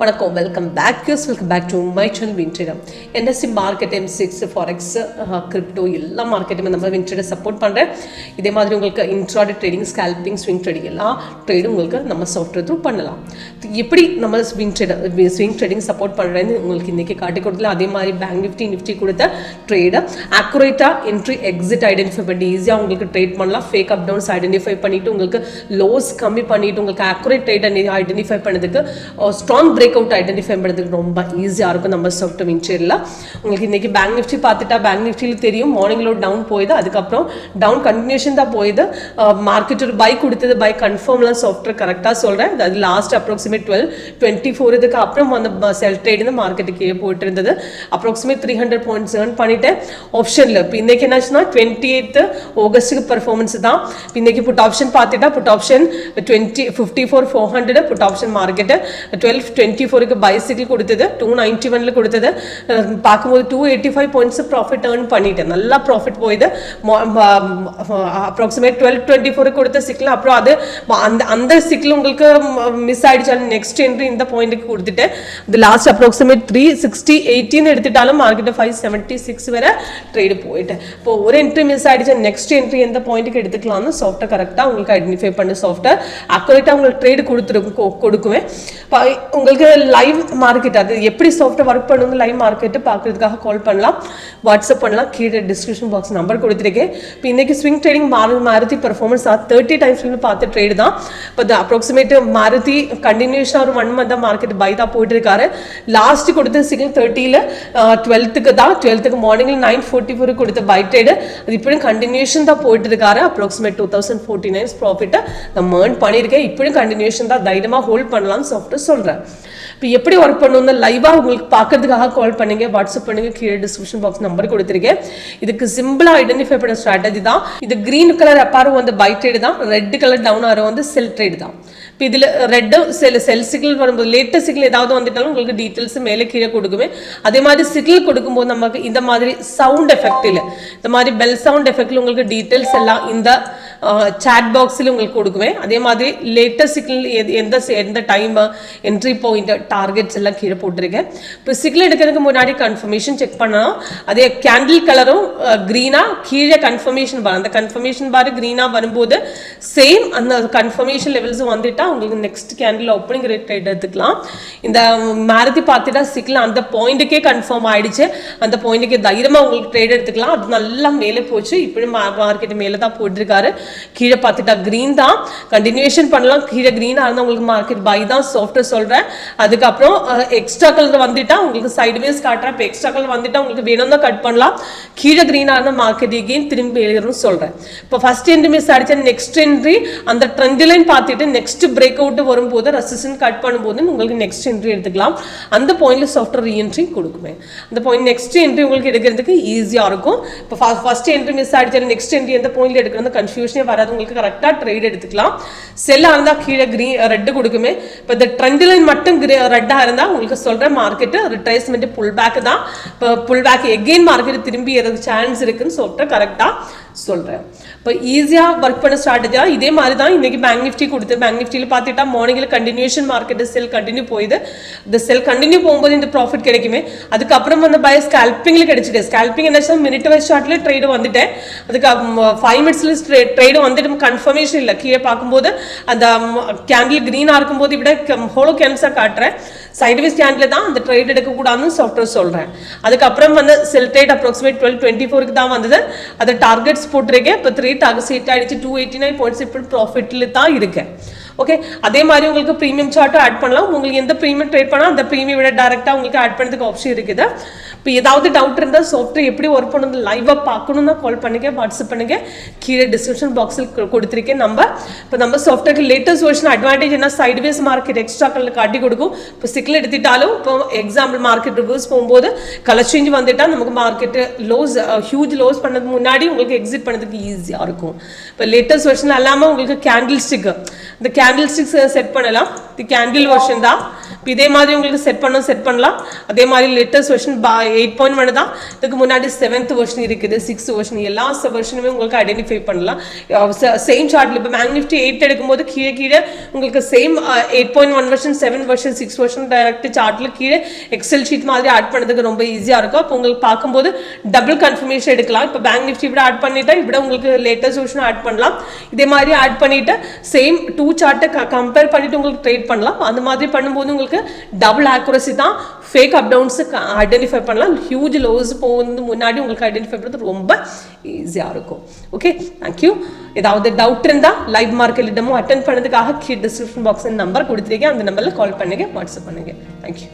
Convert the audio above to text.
வணக்கம், welcome back to my channel WinTrader. NSC market, M6, Forex, crypto எல்லா மார்க்கெட்டுமே நம்ம WinTrader சப்போர்ட் பண்ணுறேன். இதே மாதிரி உங்களுக்கு intraday trading, scalping, swing trading எல்லா ட்ரேடும் உங்களுக்கு நம்ம சாஃப்ட்வேர் த்ரூ பண்ணலாம். எப்படி நம்ம ஸ்விங் ட்ரேடிங் சப்போர்ட் பண்ணுறேன்னு உங்களுக்கு இன்றைக்கி காட்டி கொடுத்துல. அதே மாதிரி பேங்க் நிஃப்டி கொடுத்த ட்ரேடை அக்குரேட்டாக என்ட்ரி எக்ஸிட் ஐடென்டிஃபை பண்ணி ஈஸியாக உங்களுக்கு ட்ரேட் பண்ணலாம். ஃபேக் அப் டவுன்ஸ் ஐடென்டிஃபை பண்ணிவிட்டு உங்களுக்கு லோஸ் கம்மி பண்ணிவிட்டு உங்களுக்கு அக்குரேட் ட்ரேட் ஐடென்டிஃபை பண்ணதுக்கு ஸ்ட்ராங் பிரேக் அவுட் ஐடென்டிஃபை பண்ணுறதுக்கு ரொம்ப ஈஸியாக இருக்கும் நம்ம சாஃப்ட்வேர் WinTraderல. உங்களுக்கு இன்றைக்கி பேங்க் நிஃப்டி பார்த்துட்டா பேங்க் நிஃப்டியில் தெரியும் மார்னிங்கில் டவுன் போயிது, அதுக்கப்புறம் டவுன் கண்டினியூஷன் தான் போயிது. மார்க்கெட் ஒரு பை கொடுத்தது, பை கன்ஃபார்ம்லாம் சாஃப்ட்வேர் கரெக்டாக சொல்கிறேன். அது லாஸ்ட் அப்ராக்சிமேட் 12-24 இதுக்கு அப்புறம் அந்த செல் ட்ரேட் இந்த மார்க்கெட்டு கீழே போயிட்டு இருந்தது. அப்ராக்சிமேட் 300 பாயிண்ட்ஸ் ஏர்ன் பண்ணிட்டேன் ஆப்ஷனில். இப்போ இன்றைக்கி என்னாச்சுன்னா 28 ஆகஸ்ட்டுக்கு பர்ஃபார்மன்ஸ் தான். இன்றைக்கி புட் ஆப்ஷன் பார்த்துட்டா put option 54,400 put option market 12-24க்கு பைசிக்கிள் கொடுத்தது, 291 கொடுத்தது. பார்க்கும்போது 285 பாயிண்ட்ஸ் ப்ராஃபிட் ஏர்ன் பண்ணிட்டேன். நல்லா ப்ராஃபிட் போயிது. அப்ராக்சிமேட் 12-24 கொடுத்த சிக்கிள். அப்புறம் அது அந்த சிக்கிள் உங்களுக்கு மிஸ் ஆகிடுச்சாலும் நெக்ஸ்ட் என்ட்ரி இந்த பாயிண்ட்டுக்கு கொடுத்துட்டேன். இது லாஸ்ட் அப்ராக்சிமேட் 360-18 எடுத்துட்டாலும் மார்க்கெட்டு 576 வரை ட்ரேடு போயிட்டேன். இப்போ ஒரு என்ட்ரி மிஸ் ஆகிடுச்சா நெக்ஸ்ட் என்ட்ரி எந்த பாயிண்ட்டுக்கு எடுத்துக்கலாம்னு சாஃப்ட்வேர் கரெக்டாக உங்களுக்கு ஐடென்டிஃபை பண்ணி சாஃப்ட்வேர் அக்குரேட்டாக உங்களுக்கு ட்ரேடு கொடுக்குவேன். உங்களுக்கு லைவ் மார்க்கெட் அது எப்படி சாஃப்ட்வேர் ஒர்க் பண்ணுங்க லைவ் மார்க்கெட்டு பார்க்குறதுக்காக கால் பண்ணலாம், வாட்ஸ்அப் பண்ணலாம். கீழே டிஸ்கிரிப்ஷன் பாக்ஸ் நம்பர் கொடுத்துருக்கேன். இப்போ இன்றைக்கி swing trading Maruti performance 30 times பார்த்த ட்ரேடு தான். இப்போ அப்ராக்சிமேட் மாருதி கண்டினியூஷனாக ஒரு 1 மந்த் தான் மார்க்கெட் பை தான் போயிட்டு இருக்காரு. லாஸ்ட் கொடுத்த சிக்னல் 30ல் 12க்கு தான், 12க்கு மார்னிங்கில் 9:44 கொடுத்த பை ட்ரேடு. அது இப்படியும் கண்டினியூஷன் தான் போயிட்டு இருக்காரு. அப்ராக்சிமேட் 2049 ப்ராஃபிட்டை நம்ம ஏர்ன் பண்ணியிருக்கேன். இப்படியும் கண்டினியூஷன் தான், தைரியமாக ஹோல்ட் பண்ணலாம்னு சாஃப்ட்வேர் சொல்கிறேன். இப்போ எப்படி ஒர்க் பண்ணுவோம் லைவாக உங்களுக்கு பார்க்கறதுக்காக கால் பண்ணுங்க, வாட்ஸ்அப் பண்ணுங்க. கீழே டிஸ்கிரிப்ஷன் பாக்ஸ் நம்பர் கொடுத்துருக்கேன். இதுக்கு சிம்பிளாக ஐடென்டிஃபை பண்ண ஸ்ட்ராட்டஜி தான் இது. கிரீன் கலர் அப்பாரும் வந்து பை ட்ரேடு தான், ரெட் கலர் டவுன் ஆரோ வந்து செல் ட்ரேடு தான். இப்போ இதில் ரெட்டு செல் சிக்னல் வரும்போது லேட்டஸ்ட் சிக்னல் ஏதாவது வந்துட்டாலும் உங்களுக்கு டீட்டெயில்ஸ் மேலே கீழே கொடுக்குமே. அதே மாதிரி சிக்னல் கொடுக்கும்போது நமக்கு இந்த மாதிரி சவுண்ட் எஃபெக்ட் இல்லை, இந்த மாதிரி பெல் சவுண்ட் எஃபெக்டில் உங்களுக்கு டீட்டெயில்ஸ் எல்லாம் இந்த சாட் பாக்ஸில் உங்களுக்கு கொடுக்குவேன். அதே மாதிரி லேட்டஸ்ட் சிக்னல் எந்த டைம், என்ட்ரி பாயிண்ட், டார்கெட்ஸ் எல்லாம் கீழே போட்டிருக்கேன். இப்போ சிக்னல் எடுக்கிறதுக்கு முன்னாடி கன்ஃபர்மேஷன் செக் பண்ணணும். அதே கேண்டில் கலரும் க்ரீனாக கீழே கன்ஃபர்மேஷன் பார், அந்த கன்ஃபர்மேஷன் பார் க்ரீனாக வரும்போது சேம் அந்த கன்ஃபர்மேஷன் லெவல்ஸும் வந்துட்டா உங்களுக்கு நெக்ஸ்ட் கேண்டில் ஓப்பனிங் ரேட் எடுத்துக்கலாம். இந்த மாருதி பார்த்துட்டா சிக்னல் அந்த பாயிண்ட்டுக்கே கன்ஃபார்ம் ஆயிடுச்சு, அந்த பாயிண்ட்டுக்கே தைரியமாக உங்களுக்கு ட்ரேட் எடுத்துக்கலாம். அது நல்லா மேலே போச்சு. இப்படி மார்க்கெட் மேலே தான் போயிட்டுருக்காரு. கீழே பார்த்துட்டா க்ரீன் தான், கண்டினியூஷன் பண்ணலாம். கீழே க்ரீனாக இருந்தால் உங்களுக்கு மார்க்கெட் பை தான் சாஃப்ட்வேர் சொல்கிறேன். அதுக்கப்புறம் எக்ஸ்ட்ரா கலர் வந்துட்டா உங்களுக்கு சைட்வேஸ் காட்டுறேன். இப்போ எக்ஸ்ட்ரா கலர் வந்துட்டா உங்களுக்கு வேணும் தான் கட் பண்ணலாம். கீழே க்ரீனாக இருந்தால் மார்க்கெட் எகெயின் திரும்பி எழுதுன்னு சொல்கிறேன். இப்போ ஃபர்ஸ்ட் என்ட்ரி மிஸ் ஆகிடுச்சா நெக்ஸ்ட் என்ட்ரி அந்த ட்ரெண்ட் லைன் பார்த்துட்டு நெக்ஸ்ட் பிரேக் அவுட் வரும்போது ரெசிஸ்டன்ஸ் கட் பண்ணும்போது உங்களுக்கு நெக்ஸ்ட் என்ட்ரி எடுத்துக்கலாம். அந்த பாயிண்ட்ல சாஃப்ட்வேர் ரீஎன்ட்ரி கொடுக்குவேன். அந்த பாயிண்ட் நெக்ஸ்ட் என்ட்ரி உங்களுக்கு எடுக்கிறதுக்கு ஈஸியாக இருக்கும். இப்போ ஃபர்ஸ்ட் என்ட்ரி மிஸ் ஆகிடுச்சா நெக்ஸ்ட் என்ட்ரி எந்த பாயிண்ட்ல எடுக்கிறது கன்ஃபியூஷனே வராது. உங்களுக்கு கரெக்டாக ட்ரேட் எடுத்துக்கலாம். செல்லாக இருந்தால் கீழே ரெட்டு கொடுக்குமே. இப்போ இந்த ட்ரெண்ட் லைன் மட்டும் ரெட்டாக இருந்தால் உங்களுக்கு சொல்கிற மார்க்கெட்டு ரிட்ரேஸ்மெண்ட் புல் பேக் தான். இப்போ புல் பேக் எகெயின் மார்க்கெட் திரும்பி ஏறதுக்கு சான்ஸ் இருக்குன்னு சொல்லிட்டு கரெக்டாக சொல்கிறேன். இப்போ ஈஸியாக ஒர்க் பண்ண ஸ்ட்ராட்டஜியாக இதே மாதிரி தான் இன்றைக்கி பேங்க் நிஃப்டி கொடுத்து பேங்க் நிஃப்டியில் பார்த்துட்டா மார்னிங்கில் கண்டினியூஷன் மார்க்கெட்டு செல் கண்டினியூ போயிது. இந்த செல் கண்டினியூ போகும்போது இந்த ப்ராஃபிட் கிடைக்குமே. அதுக்கப்புறம் வந்து பை ஸ்கால்பிங்கில் கிடைச்சிட்டு ஸ்கால்பிங் என்ன மினிட் வைஸ் சார்ட்லேயே ட்ரேடு வந்துட்டேன். அதுக்கு 5 மினிட்ஸில் ட்ரேடு வந்துட்டு கன்ஃபர்மேஷன் இல்லை. கீழே பார்க்கும்போது அந்த கேண்டில் க்ரீனாக இருக்கும்போது விட ஹோலோ கேன்ஸாக காட்டுறேன். சைட்வேஸ் கேண்டில் தான் அந்த ட்ரேட் எடுக்கக்கூடாதுன்னு சாஃப்ட்வேர் சொல்கிறேன். அதுக்கப்புறம் வந்து செல் ட்ரேட் அப்ராக்சிமேட் 12-24க்கு தான் வந்தது. அது டார்கெட்ஸ் போட்டிருக்கேன். இப்போ 3 டார்கெட் செட் ஆகிடுச்சு. 289 பாயிண்ட்ஸ் இப்போ ப்ராஃபிட்டில் தான் இருக்கேன். ஓகே, அதே மாதிரி உங்களுக்கு ப்ரீமியம் சார்ட்டும் ஆட் பண்ணலாம். உங்களுக்கு எந்த ப்ரீமியம் ட்ரேட் பண்ணால் அந்த ப்ரீமியம் விட டேரெக்டாக உங்களுக்கு ஆட் பண்ணுறதுக்கு ஆப்ஷன் இருக்குது. இப்போ ஏதாவது டவுட் இருந்தால் சாஃப்ட்வேர் எப்படி ஒர்க் பண்ணுறது லைவாக பார்க்கணுன்னா கால் பண்ணுங்க, வாட்ஸ்அப் பண்ணுங்க. கீழே டிஸ்கிரிப்ஷன் பாக்ஸில் கொடுத்துருக்கேன் நம்பர். இப்போ நம்ம சாஃப்ட்வேருக்கு லேட்டஸ்ட் வெர்ஷன் அட்வான்டேஜ் என்ன சைட்வேஸ் மார்க்கெட் எக்ஸ்ட்ரா கலர் காட்டி கொடுக்கும். இப்போ சிக்கில் எடுத்துட்டாலும் இப்போ எக்ஸாம்பிள் மார்க்கெட் ரிவர்ஸ் போகும்போது கலர் சேஞ்ச் வந்துட்டால் நமக்கு மார்க்கெட்டு லோஸ் ஹியூஜ் லோஸ் பண்ணதுக்கு முன்னாடி உங்களுக்கு எக்ஸிட் பண்ணதுக்கு ஈஸியாக இருக்கும். இப்போ லேட்டஸ்ட் வெர்ஷன் இல்லாமல் உங்களுக்கு கேண்டில் ஸ்டிக், இந்த கேண்டில் ஸ்டிக்ஸ் செட் பண்ணலாம். இது கேண்டில் வெர்ஷன் தான். இதே மாதிரி உங்களுக்கு செட் பண்ணலாம். அதே மாதிரி லேட்டஸ்ட் வெர்ஷன் 8.1 தான். இதுக்கு முன்னாடி 7th வெர்ஷன் இருக்குது, 6th வெர்ஷன், எல்லா வெர்ஷனுமே உங்களுக்கு ஐடென்டிஃபை பண்ணலாம். சேம் சார்ட்ல இப்போ பேங்க் நிஃப்டி 8 எடுக்கும்போது கீழே உங்களுக்கு same 8.1 version, 7 version, 6 version direct சார்ட்ல கீழே எக்ஸல் ஷீட் மாதிரி ஆட் பண்ணதுக்கு ரொம்ப ஈஸியா இருக்கும். அப்போ உங்களுக்கு பார்க்கும்போது டபுள் கன்ஃபர்மேஷன் எடுக்கலாம். இப்போ பேங்க் நிஃப்டி இப்படி ஆட் பண்ணிட்டா இப்படி உங்களுக்கு லேட்டஸ்ட் வெர்ஷன் ஆட் பண்ணலாம். இதே மாதிரி ஆட் பண்ணிட்டு சேம் 2 சார்ட்டை கம்பேர் பண்ணிட்டு உங்களுக்கு ட்ரேட் பண்ணலாம். அந்த மாதிரி பண்ணும்போது உங்களுக்கு டபுள் ஆக்குரசி தான். ஃபேக் அப் டவுன்ஸ் ஐடென்டிஃபை பண்ணலாம். ஹியூஜ் லோஸ் போகிறது முன்னாடி உங்களுக்கு ஐடென்டிஃபை பண்ணுறது ரொம்ப ஈஸியாக இருக்கும். Okay, thank you. ஏதாவது டவுட் இருந்தால் லைவ் மார்க்கெட் டெமோ அட்டென்ட் பண்ணதுக்காக டிஸ்கிரிப்ஷன் பாக்ஸ் நம்பர் கொடுத்துருக்கேன். அந்த நம்பரில் கால் பண்ணுங்க, வாட்ஸ்அப் பண்ணுங்க. தேங்க்யூ.